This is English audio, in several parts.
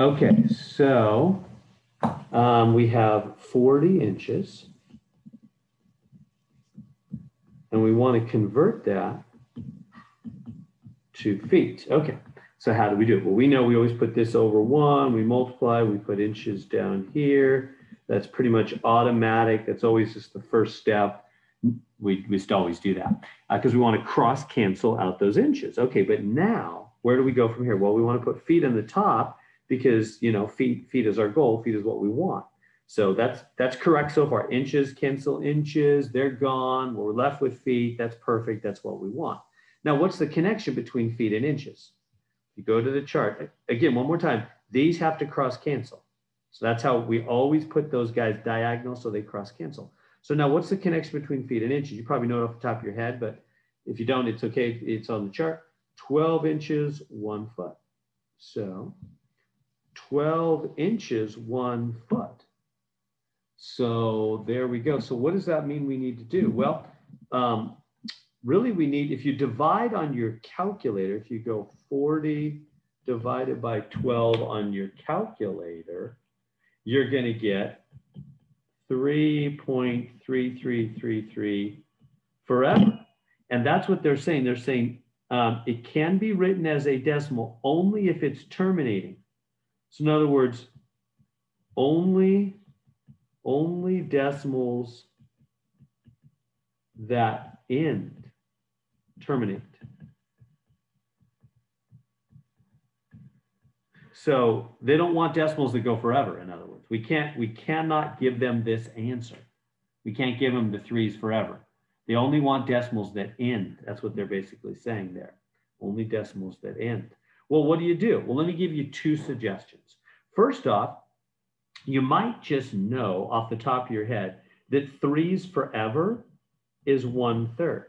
Okay, so we have 40 inches. And we want to convert that to feet. Okay, so how do we do it? Well, we know we always put this over 1, we multiply, we put inches down here. That's pretty much automatic. That's always just the first step. We just always do that because we want to cross cancel out those inches. Okay, but now where do we go from here? Well, we want to put feet on the top because, you know, feet is our goal. Feet is what we want. So that's correct so far. Inches cancel inches. They're gone. We're left with feet. That's perfect. That's what we want. Now, what's the connection between feet and inches? You go to the chart. Again, one more time. These have to cross cancel. So that's how we always put those guys diagonal so they cross cancel. So now what's the connection between feet and inches? You probably know it off the top of your head, but if you don't, it's okay. It's on the chart. 12 inches, 1 foot. So 12 inches, 1 foot. So there we go. So what does that mean we need to do? Well, really we need, if you divide on your calculator, if you go 40 divided by 12 on your calculator, you're going to get 3.3333 forever. And that's what they're saying. They're saying it can be written as a decimal only if it's terminating. So in other words, only decimals that end terminate. So they don't want decimals that go forever, in other words. We cannot give them this answer. We can't give them the 3s forever. They only want decimals that end. That's what they're basically saying there. Only decimals that end. Well, what do you do? Well, let me give you 2 suggestions. First off, you might just know off the top of your head that 3s forever is 1/3.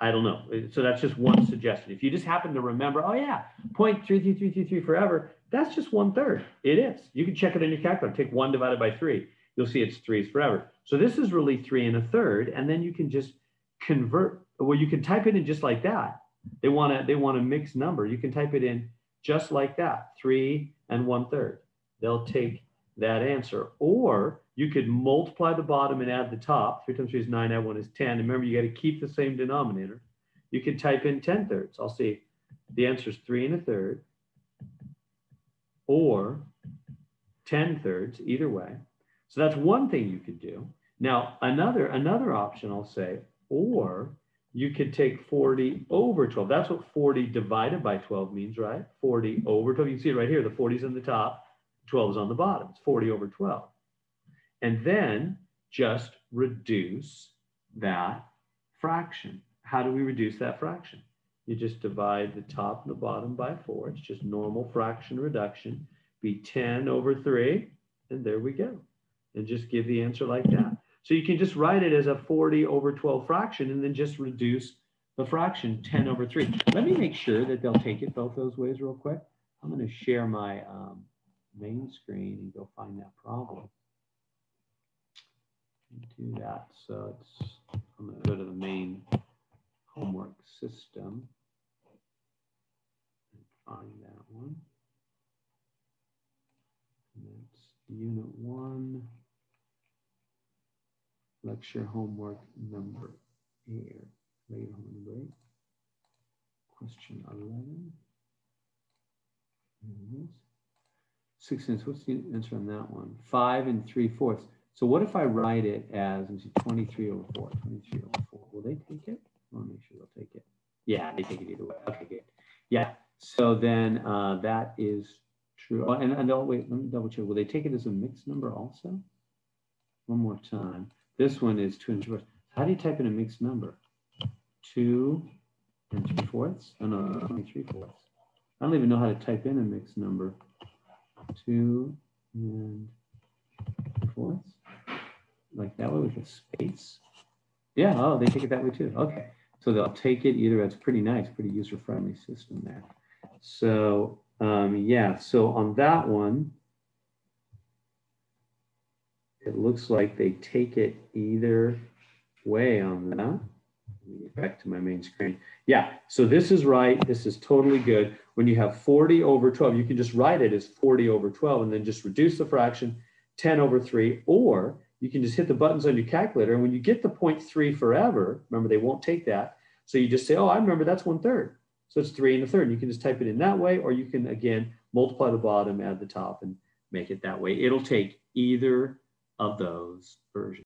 I don't know. So that's just one suggestion. If you just happen to remember, oh yeah, 0.33333 forever, that's just 1/3. It is. You can check it in your calculator. Take 1 divided by 3. You'll see it's 3s forever. So this is really 3 1/3, and then you can just convert. Well, you can type it in just like that. They want a mixed number. You can type it in just like that, 3 1/3. They'll take that answer. Or you could multiply the bottom and add the top. 3 times 3 is 9, add 1 is 10. And remember, you got to keep the same denominator. You could type in 10/3. I'll see. The answer is 3 1/3 or 10/3, either way. So that's one thing you could do. Now, another option I'll say, or you could take 40 over 12. That's what 40 divided by 12 means, right? 40 over 12. You can see it right here. The 40 is on the top, 12 is on the bottom. It's 40 over 12. And then just reduce that fraction. How do we reduce that fraction? You just divide the top and the bottom by 4. It's just normal fraction reduction. Be 10 over 3, and there we go. And just give the answer like that. So you can just write it as a 40 over 12 fraction and then just reduce the fraction 10 over 3. Let me make sure that they'll take it both those ways real quick. I'm going to share my main screen and go find that problem. Do that. So I'm going to go to the main homework system and find that one. And that's unit 1, lecture homework number 8, question 11. There it is. 16. What's the answer on that one? 5 3/4. So what if I write it as 23 over 4? 23 over 4. Will they take it? I want to make sure they'll take it. Yeah, they take it either way. Okay, good. Yeah. So then that is true. Oh, and wait, let me double check. Will they take it as a mixed number also? One more time. This one is 2 3/4. How do you type in a mixed number? 2 3/4? Oh no, 3/4. I don't even know how to type in a mixed number. 2 3/4. Like that way with a space. Yeah, oh, they take it that way too. Okay, so they'll take it either. That's pretty nice, pretty user-friendly system there. So yeah, so on that one, it looks like they take it either way on that. Let me get back to my main screen. Yeah, so this is right. This is totally good. When you have 40 over 12, you can just write it as 40 over 12 and then just reduce the fraction 10 over 3, or you can just hit the buttons on your calculator. And when you get the 0.3 forever, remember, they won't take that. So you just say, oh, I remember that's 1/3. So it's 3 1/3. You can just type it in that way, or you can, again, multiply the bottom, add the top, and make it that way. It'll take either of those versions.